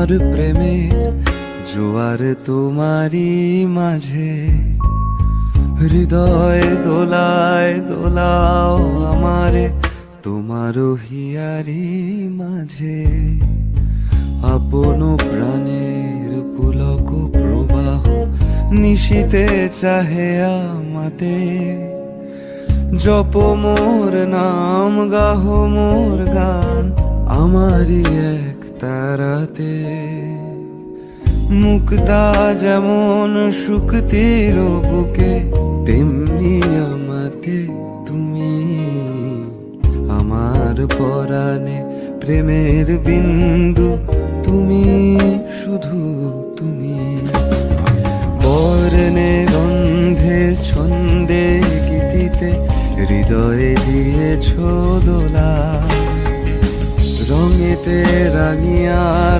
আমার প্রেমের জোয়ার তোমারই মাঝে, হৃদয় দোলায় দোলাও আমারে তোমার হিয়ারি মাঝে। আপন প্রাণের পুলক প্রবাহ নিশীতে চাহে আমাদের, জপ মোর নাম গাহ মোর গান আমারই এক তারাতে। মুক্তা যেমন শুকতির বুকে, তেমনি আমাতে তুমি। আমার পরাণে প্রেমের বিন্দু